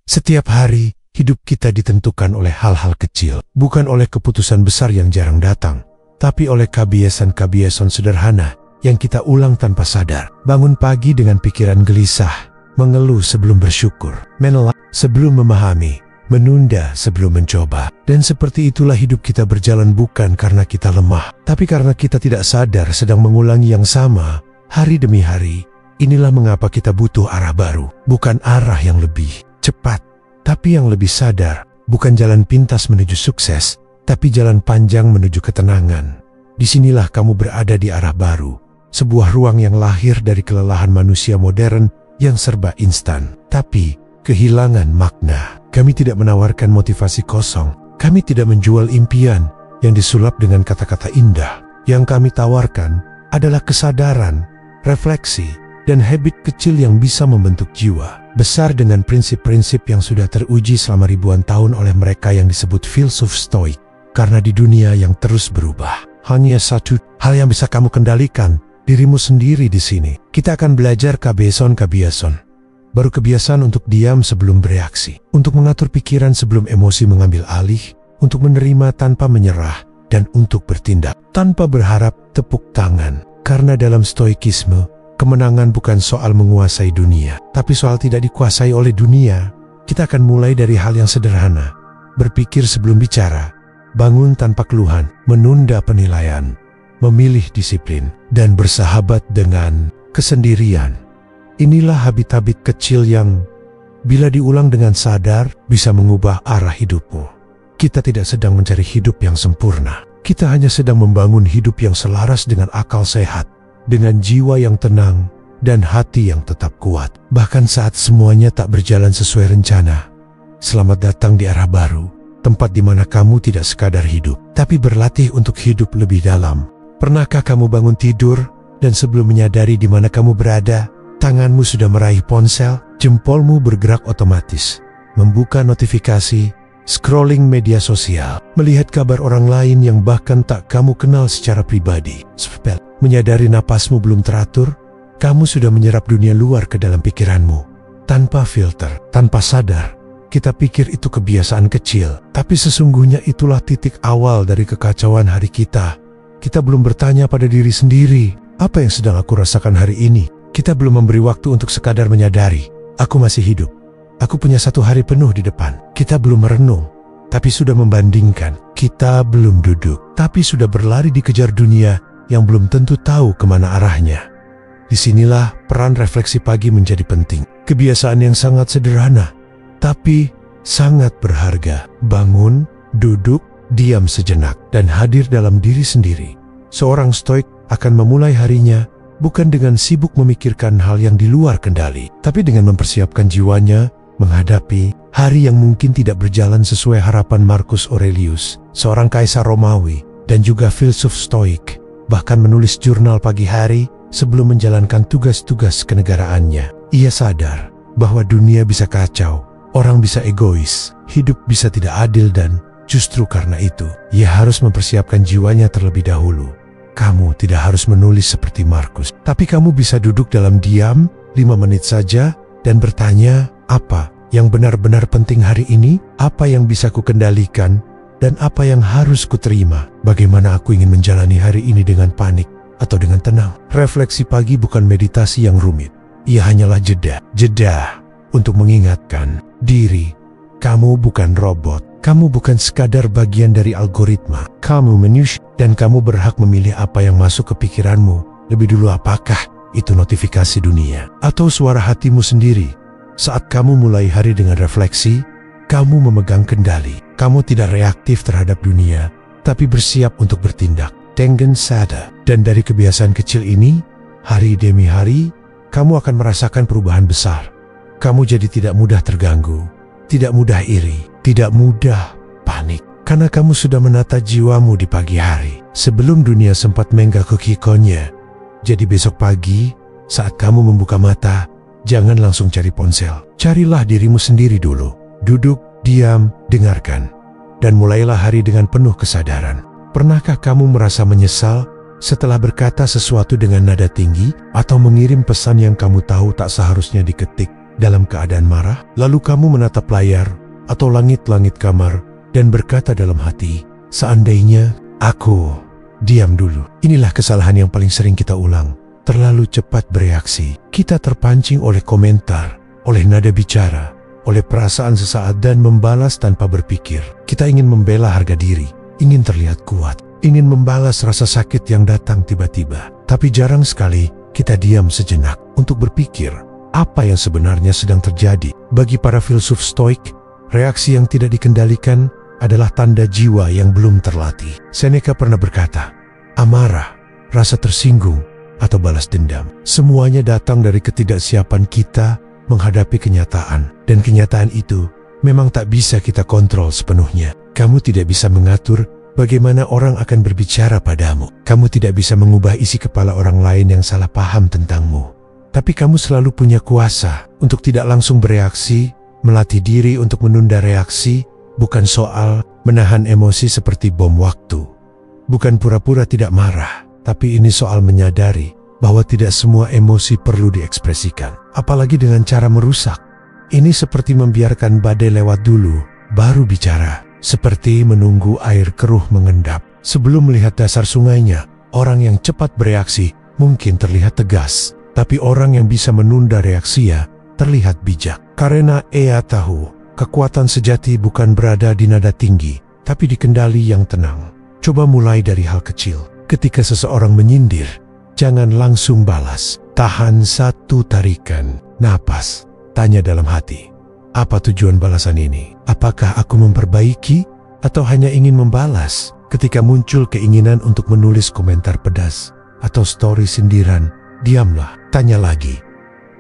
Setiap hari, hidup kita ditentukan oleh hal-hal kecil, bukan oleh keputusan besar yang jarang datang, tapi oleh kebiasaan-kebiasaan sederhana yang kita ulang tanpa sadar. Bangun pagi dengan pikiran gelisah, mengeluh sebelum bersyukur, menolak sebelum memahami, menunda sebelum mencoba. Dan seperti itulah hidup kita berjalan, bukan karena kita lemah, tapi karena kita tidak sadar sedang mengulangi yang sama hari demi hari. Inilah mengapa kita butuh arah baru, bukan arah yang lebih cepat, tapi yang lebih sadar. Bukan jalan pintas menuju sukses, tapi jalan panjang menuju ketenangan. Disinilah kamu berada di arah baru, sebuah ruang yang lahir dari kelelahan manusia modern yang serba instan, tapi kehilangan makna. Kami tidak menawarkan motivasi kosong, kami tidak menjual impian yang disulap dengan kata-kata indah. Yang kami tawarkan adalah kesadaran, refleksi, dan habit kecil yang bisa membentuk jiwa besar dengan prinsip-prinsip yang sudah teruji selama ribuan tahun oleh mereka yang disebut filsuf stoik. Karena di dunia yang terus berubah, hanya satu hal yang bisa kamu kendalikan, dirimu sendiri di sini. Kita akan belajar kebiasaan-kebiasaan. Baru kebiasaan untuk diam sebelum bereaksi, untuk mengatur pikiran sebelum emosi mengambil alih, untuk menerima tanpa menyerah, dan untuk bertindak tanpa berharap tepuk tangan. Karena dalam stoikisme, kemenangan bukan soal menguasai dunia, tapi soal tidak dikuasai oleh dunia. Kita akan mulai dari hal yang sederhana. Berpikir sebelum bicara, bangun tanpa keluhan, menunda penilaian, memilih disiplin, dan bersahabat dengan kesendirian. Inilah habit-habit kecil yang, bila diulang dengan sadar, bisa mengubah arah hidupmu. Kita tidak sedang mencari hidup yang sempurna. Kita hanya sedang membangun hidup yang selaras dengan akal sehat, dengan jiwa yang tenang, dan hati yang tetap kuat. Bahkan saat semuanya tak berjalan sesuai rencana. Selamat datang di arah baru, tempat di mana kamu tidak sekadar hidup, tapi berlatih untuk hidup lebih dalam. Pernahkah kamu bangun tidur, dan sebelum menyadari di mana kamu berada, tanganmu sudah meraih ponsel, jempolmu bergerak otomatis, membuka notifikasi, scrolling media sosial, melihat kabar orang lain yang bahkan tak kamu kenal secara pribadi. Menyadari napasmu belum teratur, kamu sudah menyerap dunia luar ke dalam pikiranmu, tanpa filter, tanpa sadar. Kita pikir itu kebiasaan kecil, tapi sesungguhnya itulah titik awal dari kekacauan hari kita. Kita belum bertanya pada diri sendiri, apa yang sedang aku rasakan hari ini? Kita belum memberi waktu untuk sekadar menyadari, aku masih hidup. Aku punya satu hari penuh di depan. Kita belum merenung, tapi sudah membandingkan. Kita belum duduk, tapi sudah berlari dikejar dunia yang belum tentu tahu kemana arahnya. Disinilah peran refleksi pagi menjadi penting. Kebiasaan yang sangat sederhana, tapi sangat berharga. Bangun, duduk, diam sejenak, dan hadir dalam diri sendiri. Seorang stoik akan memulai harinya bukan dengan sibuk memikirkan hal yang di luar kendali, tapi dengan mempersiapkan jiwanya menghadapi hari yang mungkin tidak berjalan sesuai harapan. Marcus Aurelius, seorang kaisar Romawi dan juga filsuf stoik, bahkan menulis jurnal pagi hari sebelum menjalankan tugas-tugas kenegaraannya. Ia sadar bahwa dunia bisa kacau, orang bisa egois, hidup bisa tidak adil, dan justru karena itu, ia harus mempersiapkan jiwanya terlebih dahulu. Kamu tidak harus menulis seperti Marcus, tapi kamu bisa duduk dalam diam 5 menit saja dan bertanya, apa yang benar-benar penting hari ini? Apa yang bisa kukendalikan? Dan apa yang harus kuterima? Bagaimana aku ingin menjalani hari ini dengan panik atau dengan tenang? Refleksi pagi bukan meditasi yang rumit. Ia hanyalah jeda untuk mengingatkan diri, kamu bukan robot. Kamu bukan sekadar bagian dari algoritma. Kamu manusia, dan kamu berhak memilih apa yang masuk ke pikiranmu lebih dulu. Apakah itu notifikasi dunia atau suara hatimu sendiri? Saat kamu mulai hari dengan refleksi, kamu memegang kendali. Kamu tidak reaktif terhadap dunia, tapi bersiap untuk bertindak. Dengan sadar, dan dari kebiasaan kecil ini, hari demi hari, kamu akan merasakan perubahan besar. Kamu jadi tidak mudah terganggu, tidak mudah iri, tidak mudah panik, karena kamu sudah menata jiwamu di pagi hari, sebelum dunia sempat mengganggu-ganggunya. Jadi besok pagi, saat kamu membuka mata, jangan langsung cari ponsel. Carilah dirimu sendiri dulu. Duduk, diam, dengarkan, dan mulailah hari dengan penuh kesadaran. Pernahkah kamu merasa menyesal setelah berkata sesuatu dengan nada tinggi, atau mengirim pesan yang kamu tahu tak seharusnya diketik? dalam keadaan marah? Lalu kamu menatap layar atau langit-langit kamar dan berkata dalam hati, seandainya aku diam dulu. Inilah kesalahan yang paling sering kita ulang. Terlalu cepat bereaksi. Kita terpancing oleh komentar, oleh nada bicara, oleh perasaan sesaat dan membalas tanpa berpikir. Kita ingin membela harga diri, ingin terlihat kuat, ingin membalas rasa sakit yang datang tiba-tiba. Tapi jarang sekali kita diam sejenak untuk berpikir apa yang sebenarnya sedang terjadi. Bagi para filsuf Stoik, reaksi yang tidak dikendalikan adalah tanda jiwa yang belum terlatih. Seneca pernah berkata, amarah, rasa tersinggung, atau balas dendam, semuanya datang dari ketidaksiapan kita menghadapi kenyataan. Dan kenyataan itu memang tak bisa kita kontrol sepenuhnya. Kamu tidak bisa mengatur bagaimana orang akan berbicara padamu. Kamu tidak bisa mengubah isi kepala orang lain yang salah paham tentangmu. Tapi kamu selalu punya kuasa untuk tidak langsung bereaksi, melatih diri untuk menunda reaksi, bukan soal menahan emosi seperti bom waktu. Bukan pura-pura tidak marah, tapi ini soal menyadari bahwa tidak semua emosi perlu diekspresikan, apalagi dengan cara merusak. Ini seperti membiarkan badai lewat dulu, baru bicara. Seperti menunggu air keruh mengendap. Sebelum melihat dasar sungainya, orang yang cepat bereaksi mungkin terlihat tegas. Tapi orang yang bisa menunda reaksinya terlihat bijak. Karena ia tahu, kekuatan sejati bukan berada di nada tinggi, tapi di kendali yang tenang. Coba mulai dari hal kecil. Ketika seseorang menyindir, jangan langsung balas. Tahan satu tarikan napas. Tanya dalam hati, apa tujuan balasan ini? Apakah aku memperbaiki atau hanya ingin membalas? Ketika muncul keinginan untuk menulis komentar pedas atau story sindiran, diamlah. Tanya lagi,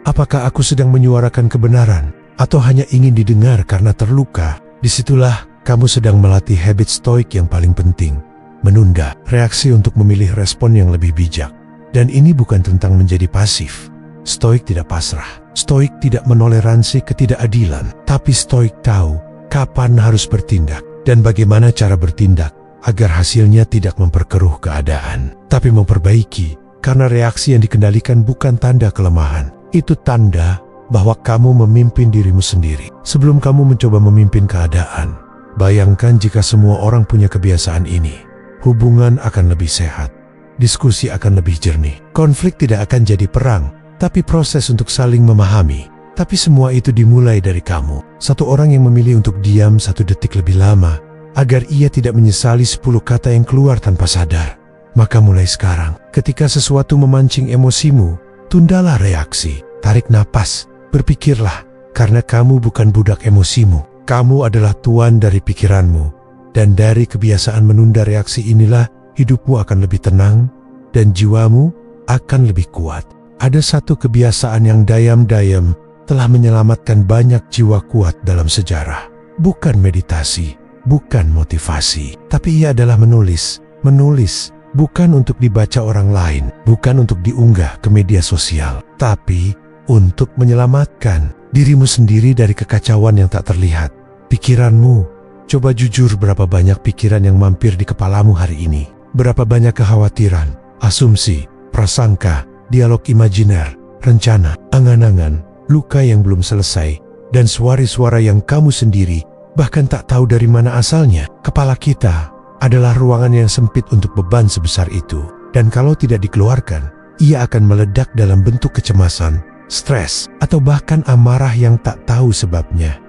apakah aku sedang menyuarakan kebenaran atau hanya ingin didengar karena terluka? Disitulah kamu sedang melatih habit stoik yang paling penting, menunda reaksi untuk memilih respon yang lebih bijak. Dan ini bukan tentang menjadi pasif. Stoik tidak pasrah. Stoik tidak menoleransi ketidakadilan. Tapi stoik tahu kapan harus bertindak dan bagaimana cara bertindak agar hasilnya tidak memperkeruh keadaan, tapi memperbaiki. Karena reaksi yang dikendalikan bukan tanda kelemahan. Itu tanda bahwa kamu memimpin dirimu sendiri sebelum kamu mencoba memimpin keadaan. Bayangkan jika semua orang punya kebiasaan ini. Hubungan akan lebih sehat. Diskusi akan lebih jernih. Konflik tidak akan jadi perang, tapi proses untuk saling memahami. Tapi semua itu dimulai dari kamu. Satu orang yang memilih untuk diam 1 detik lebih lama, agar ia tidak menyesali 10 kata yang keluar tanpa sadar. Maka mulai sekarang, ketika sesuatu memancing emosimu, tundalah reaksi, tarik napas, berpikirlah, karena kamu bukan budak emosimu. Kamu adalah tuan dari pikiranmu, dan dari kebiasaan menunda reaksi inilah hidupmu akan lebih tenang, dan jiwamu akan lebih kuat. Ada satu kebiasaan yang dayam-dayam telah menyelamatkan banyak jiwa kuat dalam sejarah. Bukan meditasi, bukan motivasi, tapi ia adalah menulis. Menulis bukan untuk dibaca orang lain, bukan untuk diunggah ke media sosial, tapi untuk menyelamatkan dirimu sendiri dari kekacauan yang tak terlihat. Pikiranmu, coba jujur berapa banyak pikiran yang mampir di kepalamu hari ini. Berapa banyak kekhawatiran, asumsi, prasangka, dialog imajiner, rencana, angan-angan, luka yang belum selesai, dan suara-suara yang kamu sendiri bahkan tak tahu dari mana asalnya. Kepala kita adalah ruangan yang sempit untuk beban sebesar itu. Dan kalau tidak dikeluarkan, ia akan meledak dalam bentuk kecemasan, stres, atau bahkan amarah yang tak tahu sebabnya.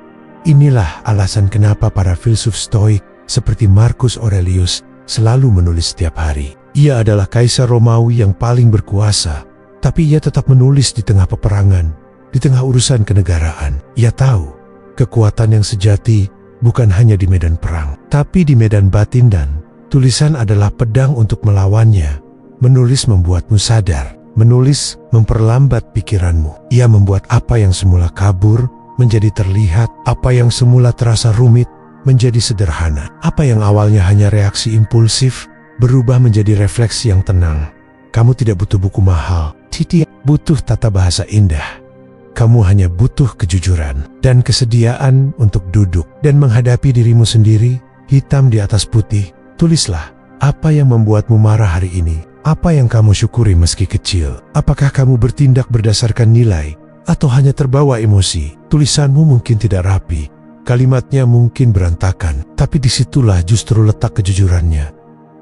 Inilah alasan kenapa para filsuf Stoik seperti Marcus Aurelius selalu menulis setiap hari. Ia adalah kaisar Romawi yang paling berkuasa, tapi ia tetap menulis di tengah peperangan, di tengah urusan kenegaraan. Ia tahu, kekuatan yang sejati bukan hanya di medan perang, tapi di medan batin, dan tulisan adalah pedang untuk melawannya. Menulis membuatmu sadar, menulis memperlambat pikiranmu. Ia membuat apa yang semula kabur menjadi terlihat, apa yang semula terasa rumit menjadi sederhana. Apa yang awalnya hanya reaksi impulsif berubah menjadi refleksi yang tenang. Kamu tidak butuh buku mahal, tidak butuh tata bahasa indah. Kamu hanya butuh kejujuran dan kesediaan untuk duduk dan menghadapi dirimu sendiri, hitam di atas putih. Tulislah apa yang membuatmu marah hari ini, apa yang kamu syukuri meski kecil. Apakah kamu bertindak berdasarkan nilai atau hanya terbawa emosi. Tulisanmu mungkin tidak rapi, kalimatnya mungkin berantakan, tapi disitulah justru letak kejujurannya.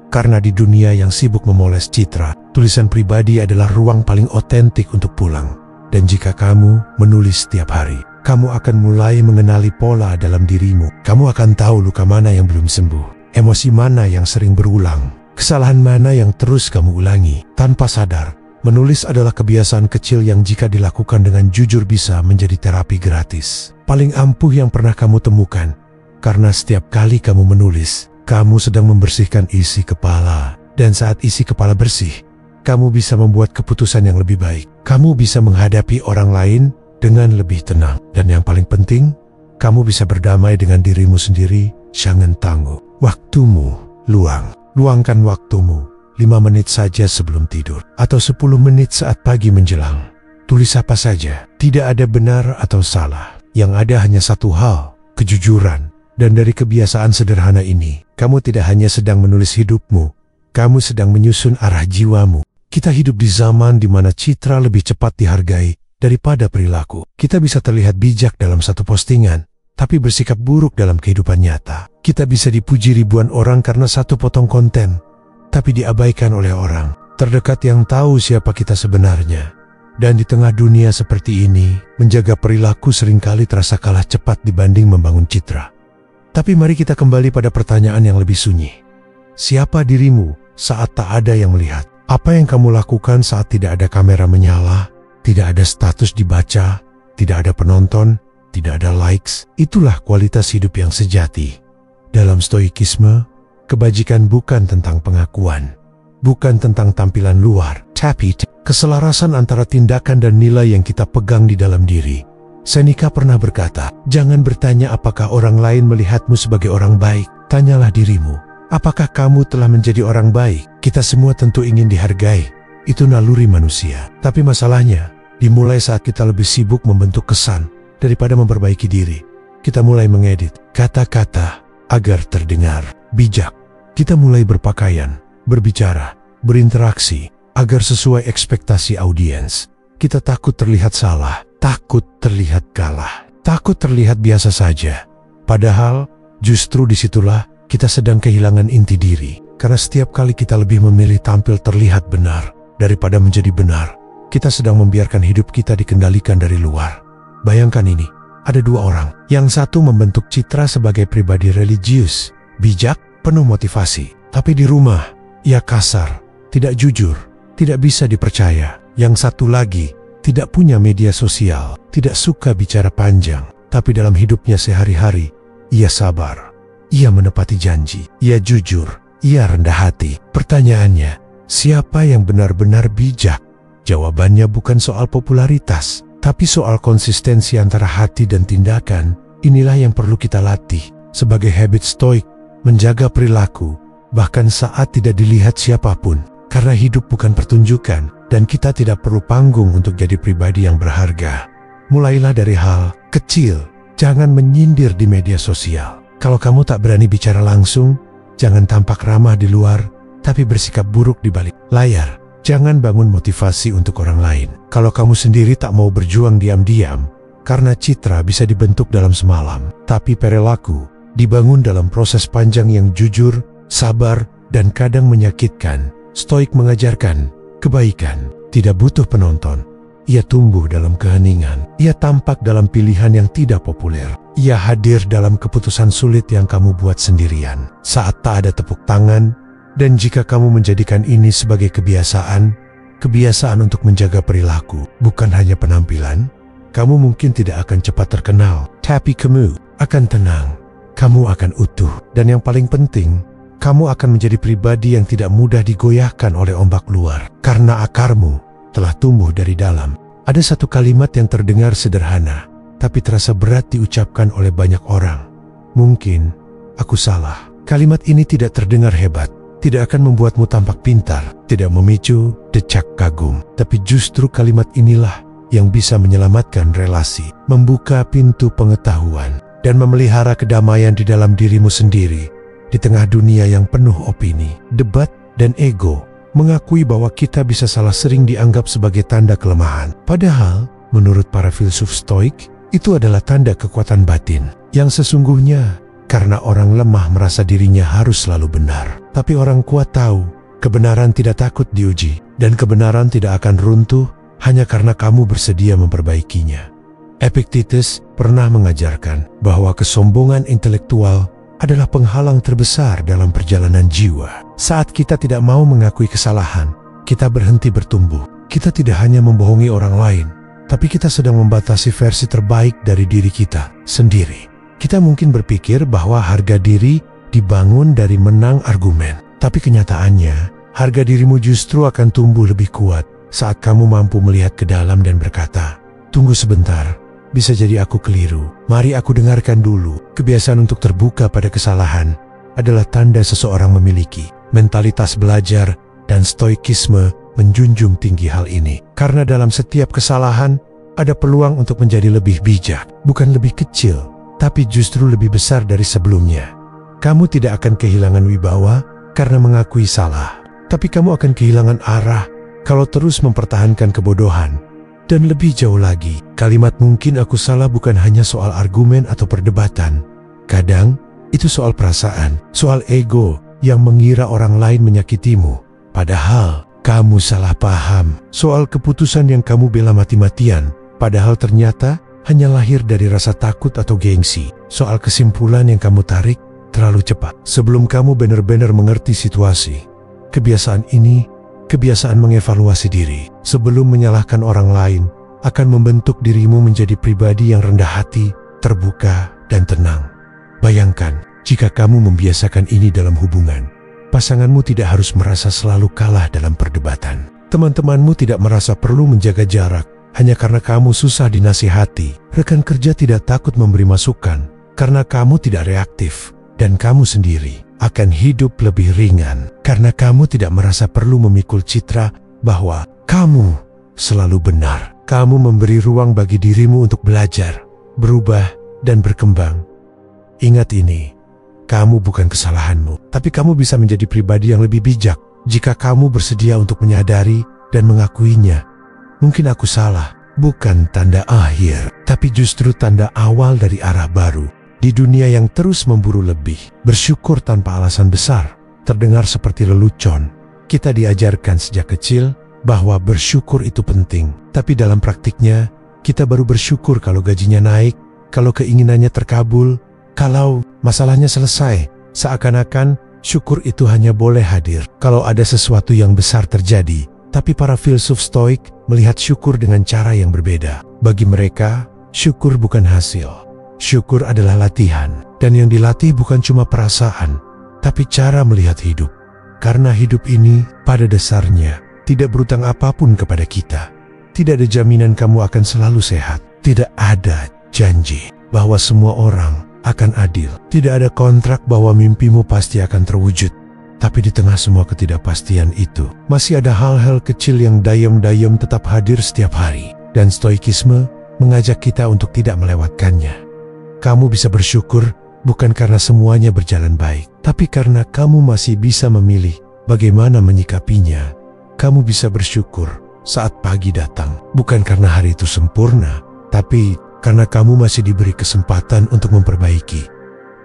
Karena di dunia yang sibuk memoles citra, tulisan pribadi adalah ruang paling otentik untuk pulang. Dan jika kamu menulis setiap hari, kamu akan mulai mengenali pola dalam dirimu. Kamu akan tahu luka mana yang belum sembuh, emosi mana yang sering berulang, kesalahan mana yang terus kamu ulangi. Tanpa sadar, menulis adalah kebiasaan kecil yang jika dilakukan dengan jujur bisa menjadi terapi gratis paling ampuh yang pernah kamu temukan. Karena setiap kali kamu menulis, kamu sedang membersihkan isi kepala. Dan saat isi kepala bersih, kamu bisa membuat keputusan yang lebih baik. Kamu bisa menghadapi orang lain dengan lebih tenang. Dan yang paling penting, kamu bisa berdamai dengan dirimu sendiri. Jangan tangguh. Waktumu luang. Luangkan waktumu 5 menit saja sebelum tidur, atau 10 menit saat pagi menjelang. Tulis apa saja. Tidak ada benar atau salah. Yang ada hanya satu hal, kejujuran. Dan dari kebiasaan sederhana ini, kamu tidak hanya sedang menulis hidupmu, kamu sedang menyusun arah jiwamu. Kita hidup di zaman di mana citra lebih cepat dihargai daripada perilaku. Kita bisa terlihat bijak dalam satu postingan, tapi bersikap buruk dalam kehidupan nyata. Kita bisa dipuji ribuan orang karena satu potong konten, tapi diabaikan oleh orang terdekat yang tahu siapa kita sebenarnya. Dan di tengah dunia seperti ini, menjaga perilaku seringkali terasa kalah cepat dibanding membangun citra. Tapi mari kita kembali pada pertanyaan yang lebih sunyi. Siapa dirimu saat tak ada yang melihat? Apa yang kamu lakukan saat tidak ada kamera menyala, tidak ada status dibaca, tidak ada penonton, tidak ada likes? Itulah kualitas hidup yang sejati. Dalam stoikisme, kebajikan bukan tentang pengakuan, bukan tentang tampilan luar, tapi keselarasan antara tindakan dan nilai yang kita pegang di dalam diri. Seneca pernah berkata, jangan bertanya apakah orang lain melihatmu sebagai orang baik. Tanyalah dirimu, apakah kamu telah menjadi orang baik? Kita semua tentu ingin dihargai. Itu naluri manusia. Tapi masalahnya, dimulai saat kita lebih sibuk membentuk kesan daripada memperbaiki diri. Kita mulai mengedit kata-kata agar terdengar bijak. Kita mulai berpakaian, berbicara, berinteraksi agar sesuai ekspektasi audiens. Kita takut terlihat salah, takut terlihat kalah, takut terlihat biasa saja. Padahal, justru disitulah kita sedang kehilangan inti diri. Karena setiap kali kita lebih memilih tampil terlihat benar daripada menjadi benar, kita sedang membiarkan hidup kita dikendalikan dari luar. Bayangkan ini, ada dua orang. Yang satu membentuk citra sebagai pribadi religius, bijak, penuh motivasi. Tapi di rumah, ia kasar, tidak jujur, tidak bisa dipercaya. Yang satu lagi, tidak punya media sosial, tidak suka bicara panjang. Tapi dalam hidupnya sehari-hari, ia sabar, ia menepati janji, ia jujur, ia rendah hati. Pertanyaannya, siapa yang benar-benar bijak? Jawabannya bukan soal popularitas, tapi soal konsistensi antara hati dan tindakan. Inilah yang perlu kita latih sebagai habit stoik, menjaga perilaku, bahkan saat tidak dilihat siapapun. Karena hidup bukan pertunjukan, dan kita tidak perlu panggung untuk jadi pribadi yang berharga. Mulailah dari hal kecil, jangan menyindir di media sosial. Kalau kamu tak berani bicara langsung, jangan tampak ramah di luar, tapi bersikap buruk di balik layar. Jangan bangun motivasi untuk orang lain kalau kamu sendiri tak mau berjuang diam-diam. Karena citra bisa dibentuk dalam semalam, tapi perilaku dibangun dalam proses panjang yang jujur, sabar, dan kadang menyakitkan. Stoik mengajarkan kebaikan tidak butuh penonton. Ia tumbuh dalam keheningan. Ia tampak dalam pilihan yang tidak populer. Ia hadir dalam keputusan sulit yang kamu buat sendirian saat tak ada tepuk tangan. Dan jika kamu menjadikan ini sebagai kebiasaan untuk menjaga perilaku, bukan hanya penampilan, kamu mungkin tidak akan cepat terkenal, tapi kamu akan tenang, kamu akan utuh, dan yang paling penting, kamu akan menjadi pribadi yang tidak mudah digoyahkan oleh ombak luar, karena akarmu telah tumbuh dari dalam. Ada satu kalimat yang terdengar sederhana, tapi terasa berat diucapkan oleh banyak orang. Mungkin aku salah. Kalimat ini tidak terdengar hebat, tidak akan membuatmu tampak pintar, tidak memicu decak kagum. Tapi justru kalimat inilah yang bisa menyelamatkan relasi, membuka pintu pengetahuan, dan memelihara kedamaian di dalam dirimu sendiri. Di tengah dunia yang penuh opini, debat, dan ego, mengakui bahwa kita bisa salah sering dianggap sebagai tanda kelemahan. Padahal, Menurut para filsuf Stoik, itu adalah tanda kekuatan batin yang sesungguhnya, karena orang lemah merasa dirinya harus selalu benar. Tapi orang kuat tahu, kebenaran tidak takut diuji, dan kebenaran tidak akan runtuh hanya karena kamu bersedia memperbaikinya. Epictetus pernah mengajarkan bahwa kesombongan intelektual adalah penghalang terbesar dalam perjalanan jiwa. Saat kita tidak mau mengakui kesalahan, kita berhenti bertumbuh. Kita tidak hanya membohongi orang lain, tapi kita sedang membatasi versi terbaik dari diri kita sendiri. Kita mungkin berpikir bahwa harga diri dibangun dari menang argumen. Tapi kenyataannya, harga dirimu justru akan tumbuh lebih kuat saat kamu mampu melihat ke dalam dan berkata, "Tunggu sebentar, bisa jadi aku keliru. Mari aku dengarkan dulu." Kebiasaan untuk terbuka pada kesalahan adalah tanda seseorang memiliki mentalitas belajar, dan stoikisme menjunjung tinggi hal ini. Karena dalam setiap kesalahan, ada peluang untuk menjadi lebih bijak. Bukan lebih kecil, tapi justru lebih besar dari sebelumnya. Kamu tidak akan kehilangan wibawa karena mengakui salah. Tapi kamu akan kehilangan arah kalau terus mempertahankan kebodohan. Dan lebih jauh lagi, kalimat "mungkin aku salah" bukan hanya soal argumen atau perdebatan. Kadang, itu soal perasaan, soal ego yang mengira orang lain menyakitimu. Padahal, kamu salah paham. Soal keputusan yang kamu bela mati-matian, padahal ternyata hanya lahir dari rasa takut atau gengsi. Soal kesimpulan yang kamu tarik terlalu cepat sebelum kamu benar-benar mengerti situasi. Kebiasaan ini, kebiasaan mengevaluasi diri sebelum menyalahkan orang lain, akan membentuk dirimu menjadi pribadi yang rendah hati, terbuka, dan tenang. Bayangkan, jika kamu membiasakan ini dalam hubungan, pasanganmu tidak harus merasa selalu kalah dalam perdebatan. Teman-temanmu tidak merasa perlu menjaga jarak hanya karena kamu susah dinasihati. Rekan kerja tidak takut memberi masukan karena kamu tidak reaktif. Dan kamu sendiri akan hidup lebih ringan karena kamu tidak merasa perlu memikul citra bahwa kamu selalu benar. Kamu memberi ruang bagi dirimu untuk belajar, berubah, dan berkembang. Ingat ini. Kamu bukan kesalahanmu, tapi kamu bisa menjadi pribadi yang lebih bijak jika kamu bersedia untuk menyadari dan mengakuinya. Mungkin aku salah, bukan tanda akhir, tapi justru tanda awal dari arah baru. Di dunia yang terus memburu lebih, bersyukur tanpa alasan besar, terdengar seperti lelucon. Kita diajarkan sejak kecil bahwa bersyukur itu penting, tapi dalam praktiknya, kita baru bersyukur kalau gajinya naik, kalau keinginannya terkabul, kalau masalahnya selesai. Seakan-akan syukur itu hanya boleh hadir kalau ada sesuatu yang besar terjadi. Tapi para filsuf Stoik melihat syukur dengan cara yang berbeda. Bagi mereka, syukur bukan hasil. Syukur adalah latihan. Dan yang dilatih bukan cuma perasaan, tapi cara melihat hidup. Karena hidup ini pada dasarnya tidak berutang apapun kepada kita. Tidak ada jaminan kamu akan selalu sehat. Tidak ada janji bahwa semua orang akan adil. Tidak ada kontrak bahwa mimpimu pasti akan terwujud. Tapi di tengah semua ketidakpastian itu, masih ada hal-hal kecil yang dayam-dayam tetap hadir setiap hari. Dan stoikisme mengajak kita untuk tidak melewatkannya. Kamu bisa bersyukur bukan karena semuanya berjalan baik, tapi karena kamu masih bisa memilih bagaimana menyikapinya. Kamu bisa bersyukur saat pagi datang, bukan karena hari itu sempurna, tapi karena kamu masih diberi kesempatan untuk memperbaiki.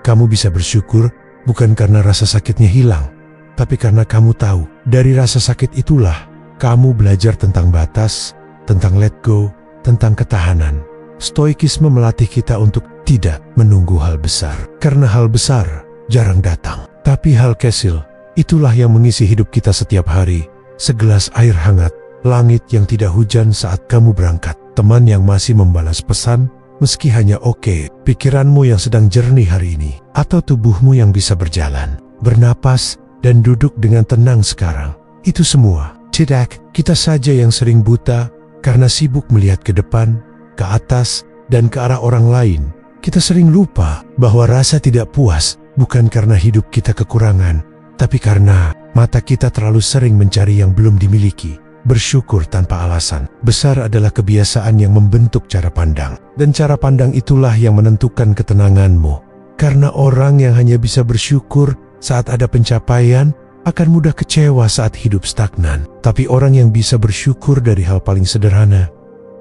Kamu bisa bersyukur bukan karena rasa sakitnya hilang, tapi karena kamu tahu dari rasa sakit itulah kamu belajar tentang batas, tentang let go, tentang ketahanan. Stoikisme melatih kita untuk tidak menunggu hal besar, karena hal besar jarang datang. Tapi hal kecil, itulah yang mengisi hidup kita setiap hari. Segelas air hangat, langit yang tidak hujan saat kamu berangkat, teman yang masih membalas pesan meski hanya oke, pikiranmu yang sedang jernih hari ini, atau tubuhmu yang bisa berjalan, bernapas, dan duduk dengan tenang sekarang. Itu semua tidak kita saja yang sering buta karena sibuk melihat ke depan, ke atas, dan ke arah orang lain. Kita sering lupa bahwa rasa tidak puas bukan karena hidup kita kekurangan, tapi karena mata kita terlalu sering mencari yang belum dimiliki. Bersyukur tanpa alasan besar adalah kebiasaan yang membentuk cara pandang. Dan cara pandang itulah yang menentukan ketenanganmu. Karena orang yang hanya bisa bersyukur saat ada pencapaian akan mudah kecewa saat hidup stagnan. Tapi orang yang bisa bersyukur dari hal paling sederhana,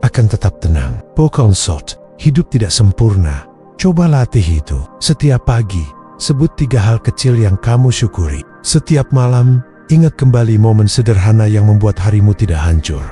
akan tetap tenang. Pokonsot, hidup tidak sempurna. Coba latih itu. Setiap pagi, sebut 3 hal kecil yang kamu syukuri. Setiap malam, ingat kembali momen sederhana yang membuat harimu tidak hancur.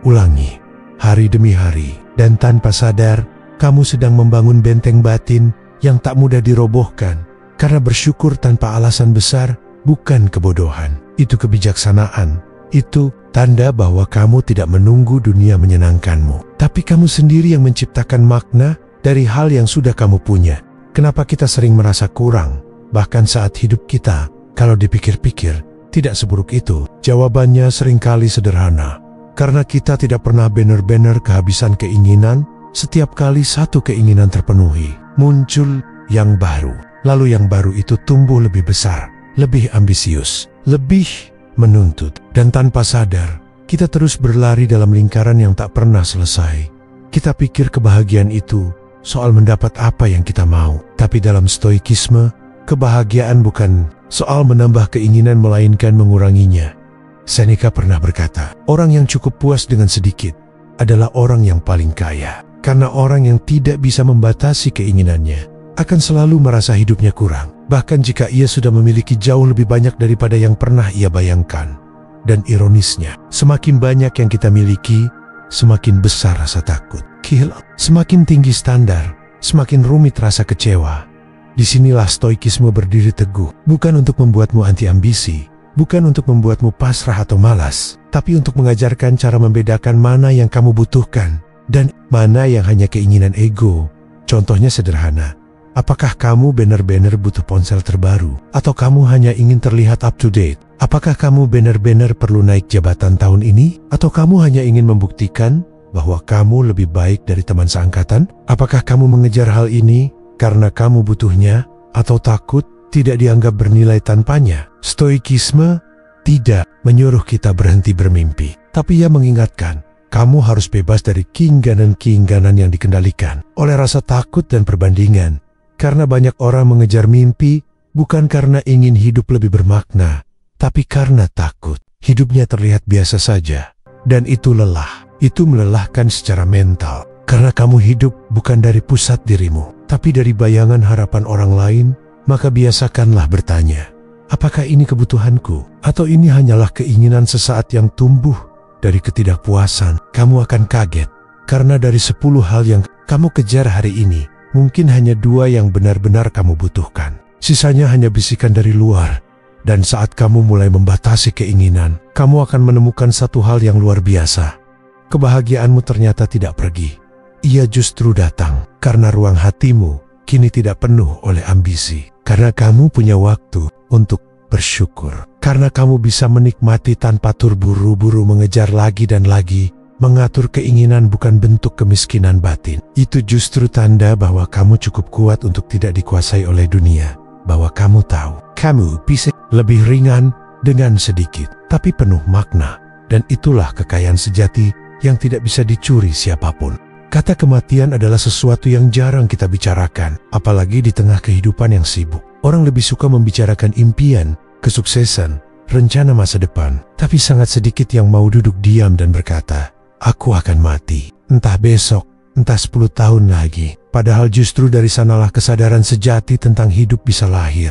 Ulangi, hari demi hari, dan tanpa sadar, kamu sedang membangun benteng batin yang tak mudah dirobohkan. Karena bersyukur tanpa alasan besar bukan kebodohan, itu kebijaksanaan. Itu tanda bahwa kamu tidak menunggu dunia menyenangkanmu, tapi kamu sendiri yang menciptakan makna dari hal yang sudah kamu punya. Kenapa kita sering merasa kurang, bahkan saat hidup kita, kalau dipikir-pikir, tidak seburuk itu? Jawabannya seringkali sederhana. Karena kita tidak pernah benar-benar kehabisan keinginan. Setiap kali satu keinginan terpenuhi, muncul yang baru. Lalu yang baru itu tumbuh lebih besar, lebih ambisius, lebih menuntut. Dan tanpa sadar, kita terus berlari dalam lingkaran yang tak pernah selesai. Kita pikir kebahagiaan itu soal mendapat apa yang kita mau. Tapi dalam stoikisme, kebahagiaan bukan soal menambah keinginan melainkan menguranginya. Seneca pernah berkata, orang yang cukup puas dengan sedikit adalah orang yang paling kaya. Karena orang yang tidak bisa membatasi keinginannya akan selalu merasa hidupnya kurang, bahkan jika ia sudah memiliki jauh lebih banyak daripada yang pernah ia bayangkan. Dan ironisnya, semakin banyak yang kita miliki, semakin besar rasa takut. Semakin tinggi standar, semakin rumit rasa kecewa. Disinilah stoikisme berdiri teguh, bukan untuk membuatmu anti ambisi, bukan untuk membuatmu pasrah atau malas, tapi untuk mengajarkan cara membedakan mana yang kamu butuhkan dan mana yang hanya keinginan ego. Contohnya sederhana. Apakah kamu benar-benar butuh ponsel terbaru? Atau kamu hanya ingin terlihat up to date? Apakah kamu benar-benar perlu naik jabatan tahun ini? Atau kamu hanya ingin membuktikan bahwa kamu lebih baik dari teman seangkatan? Apakah kamu mengejar hal ini karena kamu butuhnya? Atau takut tidak dianggap bernilai tanpanya? Stoikisme tidak menyuruh kita berhenti bermimpi, tapi ia mengingatkan, kamu harus bebas dari keinginan-keinginan yang dikendalikan oleh rasa takut dan perbandingan. Karena banyak orang mengejar mimpi bukan karena ingin hidup lebih bermakna, tapi karena takut hidupnya terlihat biasa saja. Dan itu lelah, itu melelahkan secara mental. Karena kamu hidup bukan dari pusat dirimu, tapi dari bayangan harapan orang lain, maka biasakanlah bertanya, apakah ini kebutuhanku? Atau ini hanyalah keinginan sesaat yang tumbuh dari ketidakpuasan? Kamu akan kaget, karena dari 10 hal yang kamu kejar hari ini, mungkin hanya 2 yang benar-benar kamu butuhkan. Sisanya hanya bisikan dari luar. Dan saat kamu mulai membatasi keinginan, kamu akan menemukan satu hal yang luar biasa. Kebahagiaanmu ternyata tidak pergi. Ia justru datang karena ruang hatimu kini tidak penuh oleh ambisi. Karena kamu punya waktu untuk bersyukur. Karena kamu bisa menikmati tanpa terburu-buru mengejar lagi dan lagi. Mengatur keinginan bukan bentuk kemiskinan batin. Itu justru tanda bahwa kamu cukup kuat untuk tidak dikuasai oleh dunia. Bahwa kamu tahu, kamu bisa lebih ringan dengan sedikit, tapi penuh makna. Dan itulah kekayaan sejati yang tidak bisa dicuri siapapun. Kata kematian adalah sesuatu yang jarang kita bicarakan, apalagi di tengah kehidupan yang sibuk. Orang lebih suka membicarakan impian, kesuksesan, rencana masa depan. Tapi sangat sedikit yang mau duduk diam dan berkata, aku akan mati, entah besok, entah 10 tahun lagi. Padahal justru dari sanalah kesadaran sejati tentang hidup bisa lahir.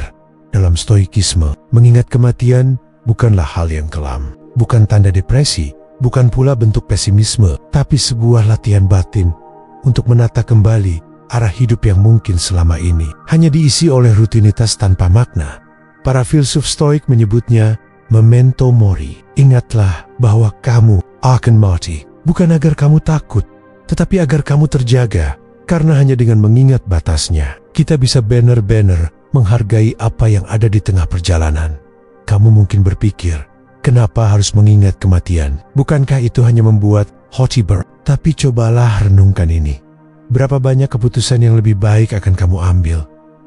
Dalam stoikisme, mengingat kematian bukanlah hal yang kelam, bukan tanda depresi, bukan pula bentuk pesimisme, tapi sebuah latihan batin untuk menata kembali arah hidup yang mungkin selama ini hanya diisi oleh rutinitas tanpa makna. Para filsuf stoik menyebutnya memento mori. Ingatlah bahwa kamu akan mati. Bukan agar kamu takut, tetapi agar kamu terjaga. Karena hanya dengan mengingat batasnya, kita bisa benar-benar menghargai apa yang ada di tengah perjalanan. Kamu mungkin berpikir, kenapa harus mengingat kematian? Bukankah itu hanya membuat hoti-ber? Tapi cobalah renungkan ini. Berapa banyak keputusan yang lebih baik akan kamu ambil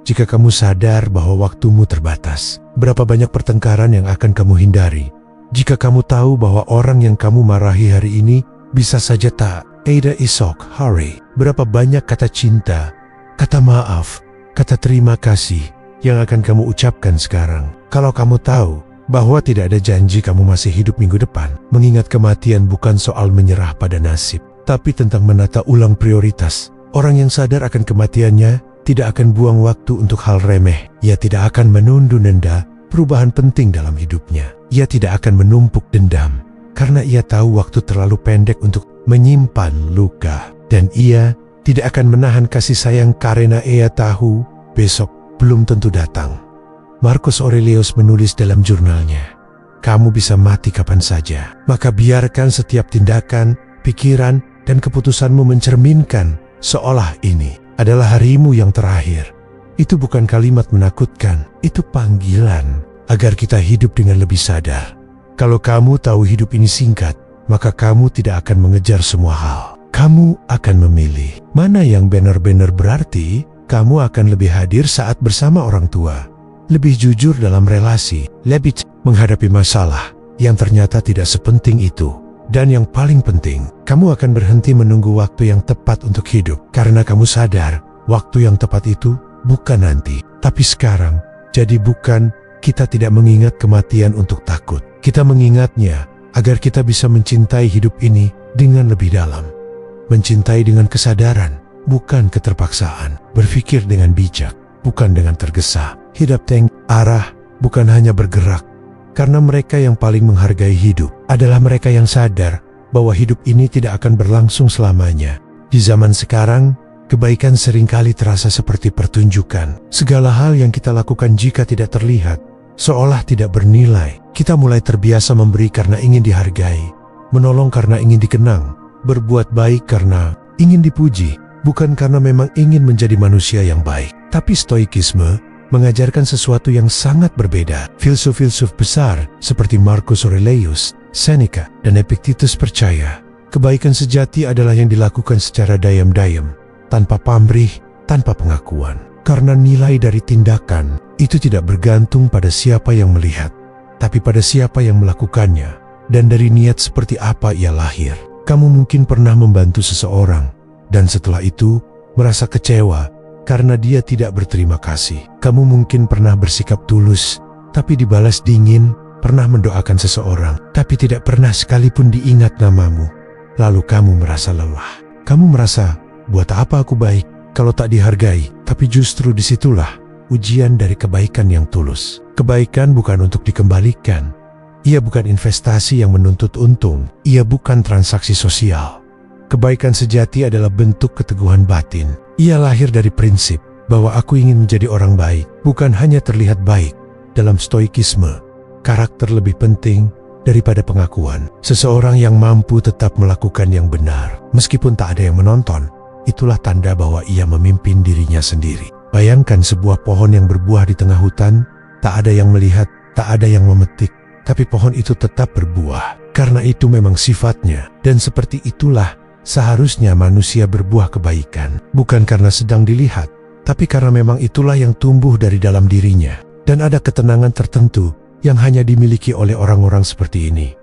jika kamu sadar bahwa waktumu terbatas? Berapa banyak pertengkaran yang akan kamu hindari jika kamu tahu bahwa orang yang kamu marahi hari ini bisa saja tak ada esok hari? Berapa banyak kata cinta, kata maaf, kata terima kasih yang akan kamu ucapkan sekarang kalau kamu tahu bahwa tidak ada janji kamu masih hidup minggu depan? Mengingat kematian bukan soal menyerah pada nasib, tapi tentang menata ulang prioritas. Orang yang sadar akan kematiannya tidak akan buang waktu untuk hal remeh. Ia tidak akan menunda-nunda perubahan penting dalam hidupnya. Ia tidak akan menumpuk dendam, karena ia tahu waktu terlalu pendek untuk menyimpan luka. Dan ia tidak akan menahan kasih sayang karena ia tahu besok belum tentu datang. Marcus Aurelius menulis dalam jurnalnya, "Kamu bisa mati kapan saja, maka biarkan setiap tindakan, pikiran, dan keputusanmu mencerminkan seolah ini adalah harimu yang terakhir." Itu bukan kalimat menakutkan, itu panggilan agar kita hidup dengan lebih sadar. Kalau kamu tahu hidup ini singkat, maka kamu tidak akan mengejar semua hal. Kamu akan memilih mana yang benar-benar berarti. Kamu akan lebih hadir saat bersama orang tua, lebih jujur dalam relasi, lebih menghadapi masalah yang ternyata tidak sepenting itu. Dan yang paling penting, kamu akan berhenti menunggu waktu yang tepat untuk hidup, karena kamu sadar waktu yang tepat itu bukan nanti, tapi sekarang. Jadi bukan kita tidak mengingat kematian untuk takut. Kita mengingatnya agar kita bisa mencintai hidup ini dengan lebih dalam. Mencintai dengan kesadaran, bukan keterpaksaan. Berpikir dengan bijak, bukan dengan tergesa. Hidup teng arah, bukan hanya bergerak. Karena mereka yang paling menghargai hidup adalah mereka yang sadar bahwa hidup ini tidak akan berlangsung selamanya. Di zaman sekarang, kebaikan seringkali terasa seperti pertunjukan. Segala hal yang kita lakukan jika tidak terlihat, seolah tidak bernilai. Kita mulai terbiasa memberi karena ingin dihargai, menolong karena ingin dikenang, berbuat baik karena ingin dipuji, bukan karena memang ingin menjadi manusia yang baik. Tapi Stoikisme mengajarkan sesuatu yang sangat berbeda. Filsuf-filsuf besar seperti Marcus Aurelius, Seneca, dan Epictetus percaya kebaikan sejati adalah yang dilakukan secara diam-diam, tanpa pamrih, tanpa pengakuan. Karena nilai dari tindakan itu tidak bergantung pada siapa yang melihat, tapi pada siapa yang melakukannya, dan dari niat seperti apa ia lahir. Kamu mungkin pernah membantu seseorang, dan setelah itu merasa kecewa karena dia tidak berterima kasih. Kamu mungkin pernah bersikap tulus, tapi dibalas dingin. Pernah mendoakan seseorang, tapi tidak pernah sekalipun diingat namamu. Lalu kamu merasa lelah. Kamu merasa, buat apa aku baik kalau tak dihargai? Tapi justru disitulah ujian dari kebaikan yang tulus. Kebaikan bukan untuk dikembalikan. Ia bukan investasi yang menuntut untung. Ia bukan transaksi sosial. Kebaikan sejati adalah bentuk keteguhan batin. Ia lahir dari prinsip bahwa aku ingin menjadi orang baik, bukan hanya terlihat baik. Dalam Stoikisme, karakter lebih penting daripada pengakuan. Seseorang yang mampu tetap melakukan yang benar, meskipun tak ada yang menonton, itulah tanda bahwa ia memimpin dirinya sendiri. Bayangkan sebuah pohon yang berbuah di tengah hutan, tak ada yang melihat, tak ada yang memetik, tapi pohon itu tetap berbuah. Karena itu memang sifatnya, dan seperti itulah seharusnya manusia berbuah kebaikan. Bukan karena sedang dilihat, tapi karena memang itulah yang tumbuh dari dalam dirinya. Dan ada ketenangan tertentu yang hanya dimiliki oleh orang-orang seperti ini.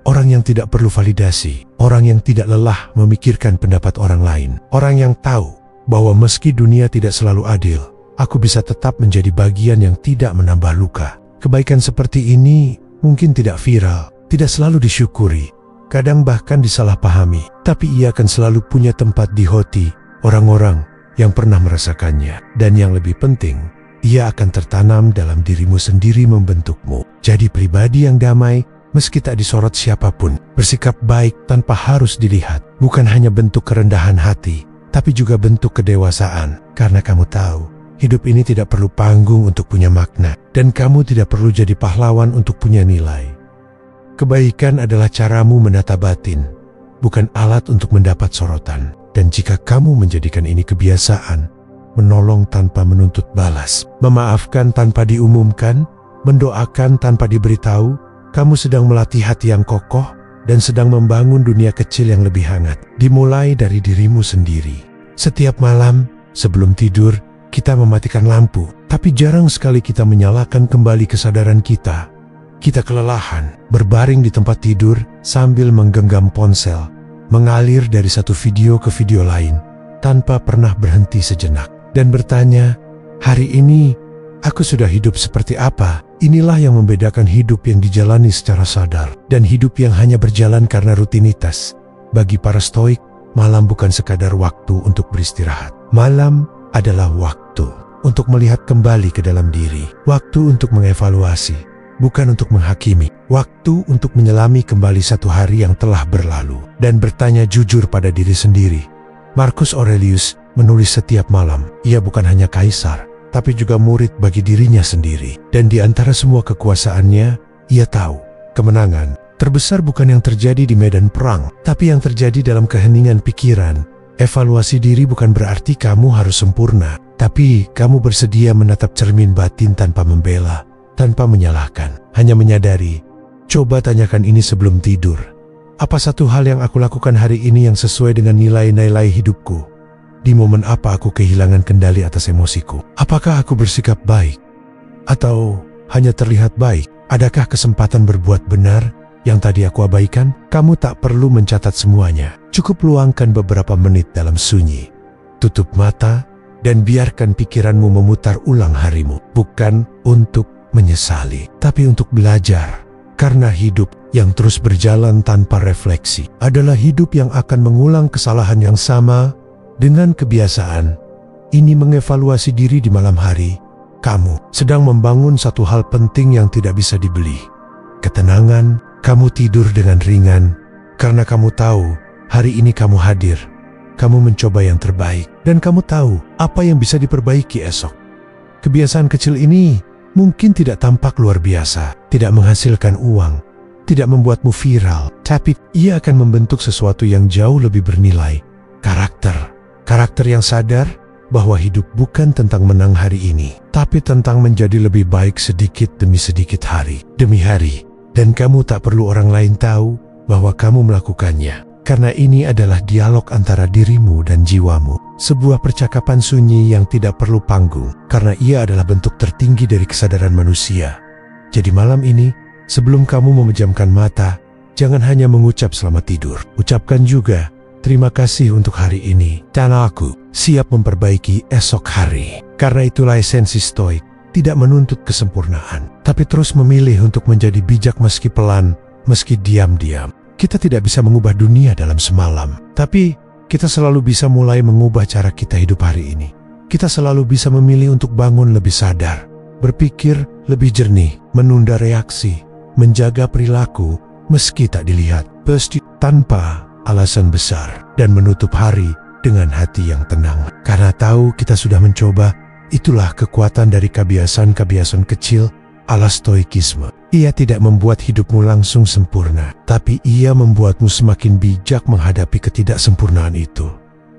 Orang yang tidak perlu validasi, orang yang tidak lelah memikirkan pendapat orang lain, orang yang tahu bahwa meski dunia tidak selalu adil, aku bisa tetap menjadi bagian yang tidak menambah luka. Kebaikan seperti ini mungkin tidak viral, tidak selalu disyukuri, kadang bahkan disalahpahami, tapi ia akan selalu punya tempat di hati orang-orang yang pernah merasakannya. Dan yang lebih penting, ia akan tertanam dalam dirimu sendiri, membentukmu jadi pribadi yang damai meski tak disorot siapapun. Bersikap baik tanpa harus dilihat bukan hanya bentuk kerendahan hati, tapi juga bentuk kedewasaan. Karena kamu tahu, hidup ini tidak perlu panggung untuk punya makna, dan kamu tidak perlu jadi pahlawan untuk punya nilai. Kebaikan adalah caramu menata batin, bukan alat untuk mendapat sorotan. Dan jika kamu menjadikan ini kebiasaan, menolong tanpa menuntut balas, memaafkan tanpa diumumkan, mendoakan tanpa diberitahu, kamu sedang melatih hati yang kokoh dan sedang membangun dunia kecil yang lebih hangat. Dimulai dari dirimu sendiri. Setiap malam sebelum tidur, kita mematikan lampu, tapi jarang sekali kita menyalakan kembali kesadaran kita. Kita kelelahan, berbaring di tempat tidur sambil menggenggam ponsel, mengalir dari satu video ke video lain, tanpa pernah berhenti sejenak dan bertanya, hari ini aku sudah hidup seperti apa? Inilah yang membedakan hidup yang dijalani secara sadar dan hidup yang hanya berjalan karena rutinitas. Bagi para Stoik, malam bukan sekadar waktu untuk beristirahat. Malam adalah waktu untuk melihat kembali ke dalam diri. Waktu untuk mengevaluasi, bukan untuk menghakimi. Waktu untuk menyelami kembali satu hari yang telah berlalu dan bertanya jujur pada diri sendiri. Marcus Aurelius menulis setiap malam. Ia bukan hanya kaisar, tapi juga murid bagi dirinya sendiri. Dan di antara semua kekuasaannya, ia tahu kemenangan terbesar bukan yang terjadi di medan perang, tapi yang terjadi dalam keheningan pikiran. Evaluasi diri bukan berarti kamu harus sempurna, tapi kamu bersedia menatap cermin batin tanpa membela, tanpa menyalahkan, hanya menyadari. Coba tanyakan ini sebelum tidur. Apa satu hal yang aku lakukan hari ini yang sesuai dengan nilai-nilai hidupku? Di momen apa aku kehilangan kendali atas emosiku? Apakah aku bersikap baik? Atau hanya terlihat baik? Adakah kesempatan berbuat benar yang tadi aku abaikan? Kamu tak perlu mencatat semuanya. Cukup luangkan beberapa menit dalam sunyi. Tutup mata dan biarkan pikiranmu memutar ulang harimu. Bukan untuk menyesali, tapi untuk belajar. Karena hidup yang terus berjalan tanpa refleksi adalah hidup yang akan mengulang kesalahan yang sama dengan kebiasaan. Ini mengevaluasi diri di malam hari. Kamu sedang membangun satu hal penting yang tidak bisa dibeli. Ketenangan. Kamu tidur dengan ringan karena kamu tahu hari ini kamu hadir. Kamu mencoba yang terbaik dan kamu tahu apa yang bisa diperbaiki esok. Kebiasaan kecil ini mungkin tidak tampak luar biasa, tidak menghasilkan uang, tidak membuatmu viral, tapi ia akan membentuk sesuatu yang jauh lebih bernilai. Karakter. Karakter yang sadar bahwa hidup bukan tentang menang hari ini, tapi tentang menjadi lebih baik sedikit demi sedikit, hari demi hari. Dan kamu tak perlu orang lain tahu bahwa kamu melakukannya. Karena ini adalah dialog antara dirimu dan jiwamu. Sebuah percakapan sunyi yang tidak perlu panggung. Karena ia adalah bentuk tertinggi dari kesadaran manusia. Jadi malam ini, sebelum kamu memejamkan mata, jangan hanya mengucap selamat tidur. Ucapkan juga, terima kasih untuk hari ini. Dan aku siap memperbaiki esok hari. Karena itulah esensi stoik. Tidak menuntut kesempurnaan, tapi terus memilih untuk menjadi bijak meski pelan, meski diam-diam. Kita tidak bisa mengubah dunia dalam semalam, tapi kita selalu bisa mulai mengubah cara kita hidup hari ini. Kita selalu bisa memilih untuk bangun lebih sadar, berpikir lebih jernih, menunda reaksi, menjaga perilaku meski tak dilihat, pasti tanpa alasan besar, dan menutup hari dengan hati yang tenang. Karena tahu kita sudah mencoba. Itulah kekuatan dari kebiasaan-kebiasaan kecil ala stoikisme. Ia tidak membuat hidupmu langsung sempurna, tapi ia membuatmu semakin bijak menghadapi ketidaksempurnaan itu.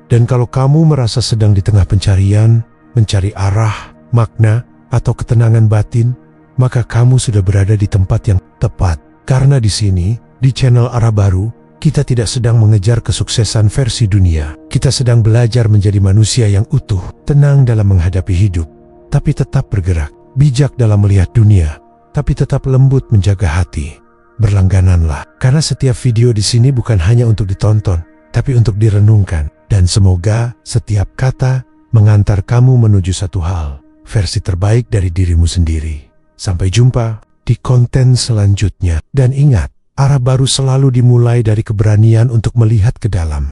Dan kalau kamu merasa sedang di tengah pencarian, mencari arah, makna, atau ketenangan batin, maka kamu sudah berada di tempat yang tepat. Karena di sini, di channel Arah Baru, kita tidak sedang mengejar kesuksesan versi dunia. Kita sedang belajar menjadi manusia yang utuh, tenang dalam menghadapi hidup, tapi tetap bergerak, bijak dalam melihat dunia, tapi tetap lembut menjaga hati. Berlanggananlah, karena setiap video di sini bukan hanya untuk ditonton, tapi untuk direnungkan. Dan semoga setiap kata mengantar kamu menuju satu hal, versi terbaik dari dirimu sendiri. Sampai jumpa di konten selanjutnya. Dan ingat, Arah Baru selalu dimulai dari keberanian untuk melihat ke dalam.